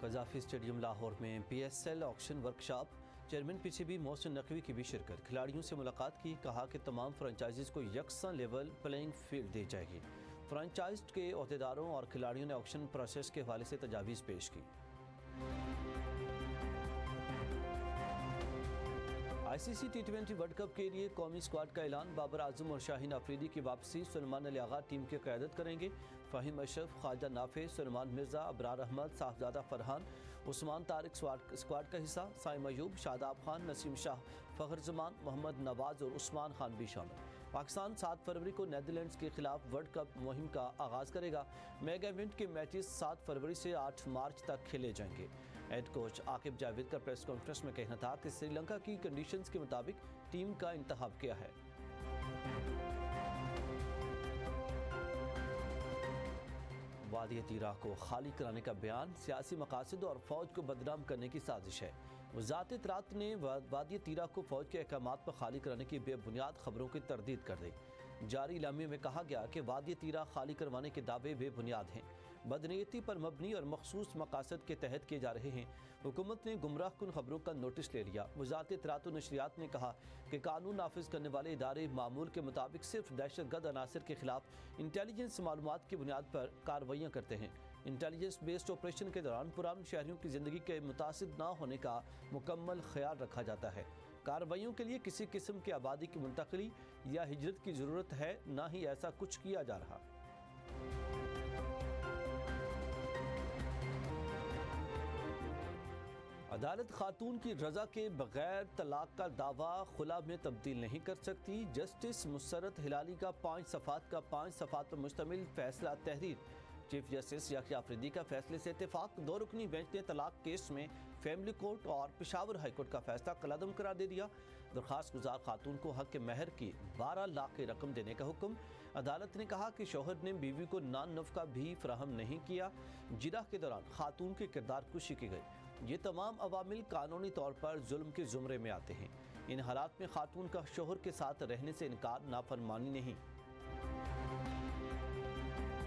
कज़ाफ़ी stadium Lahore में PSL auction workshop. Chairman PCB Mohsin Naqvi की भी शिरकत। खिलाड़ियों से मुलाकात की, कहा कि तमाम फ्रेंचाइजीज़ को यकसा लेवल प्लेइंग फील्ड दी जाएगी। फ्रेंचाइज के अहदेदारों और खिलाड़ियों ने ऑक्शन प्रोसेस के हवाले से तजावीज़ पेश की। ICC T20 वर्ल्ड कप के लिए कौमी स्क्वाड का ऐलान। बाबर आजम और शाहीन अफरीदी की वापसी। सुलेमान अली आगा टीम की क़यादत करेंगे। फ़हीम अशरफ, ख्वाजा नाफे, सुलेमान मिर्ज़ा, अबरार अहमद, साहबजादा फरहान, उस्मान तारिक स्क्वाड का हिस्सा। साइम अयूब, शादाब खान, नसीम शाह, फ़खर जमान, मोहम्मद नवाज और उस्मान खान भी शामिल। पाकिस्तान 7 फरवरी को नीदरलैंड्स के खिलाफ वर्ल्ड कप मुहिम का आगाज़ करेगा। मेगा इवेंट के मैचेस 7 फरवरी से 8 मार्च तक खेले जाएंगे। हेड कोच आकिब जावेद का प्रेस कॉन्फ्रेंस में कहना था कि श्रीलंका की कंडीशंस के मुताबिक टीम का इंतखाब किया है। वादी तीरा को खाली कराने का बयान सियासी मकासद और फौज को बदनाम करने की साजिश है। वज़ारत इत्तलात ने वादी तीरा को फौज के अहकामात पर खाली कराने की बेबुनियाद खबरों की तरदीद कर दी। जारी इलामे में कहा गया कि वादी तीरा खाली करवाने के दावे बेबुनियाद हैं, बदनीयती पर मबनी और मखसूस मकासद के तहत किए जा रहे हैं। हुकूमत ने गुमराह कुन खबरों का नोटिस ले लिया। वज़ारत इत्तलात और नशरियात ने कहा कि कानून नाफिज करने वाले इदारे मामूल के मुताबिक सिर्फ दहशतगर्द अनासर के खिलाफ इंटेलिजेंस मालूमात की बुनियाद पर कार्रवाइयाँ करते हैं। इंटेलिजेंस बेस्ड ऑपरेशन के दौरान पुराने शहरियों की ज़िंदगी के मुतासिर न होने का मुकम्मल ख्याल रखा जाता है। कार्रवाइयों के लिए किसी किस्म की आबादी की मुंतकली या हिजरत की ज़रूरत है, न ही ऐसा कुछ किया जा रहा। अदालत खातून की रजा के बगैर तलाक का दावा खुला में तब्दील नहीं कर सकती। जस्टिस मुसर्रत हिलाली का 5 सफ़ात पर मुश्तमिल फैसला तहरीर। चीफ जस्टिस याहिया अफरीदी का फैसले से इत्तेफाक। 2 रुकनी बेंच ने तलाक केस में फैमिली कोर्ट और पेशावर हाई कोर्ट का फैसला कलअदम करार दे दिया। दरख्वास्त गुजार खातून को हक के महर की 12 लाख की रकम देने का हुक्म। अदालत ने कहा कि शौहर ने बीवी को नान नफका भी फराहम नहीं किया। जिरह के दौरान खातून की किरदार कुशी की गई। ये तमाम अवामिल कानूनी तौर पर जुल्म के जुमरे में आते हैं। इन हालात में खातून का शौहर के साथ रहने से इनकार नाफरमानी नहीं।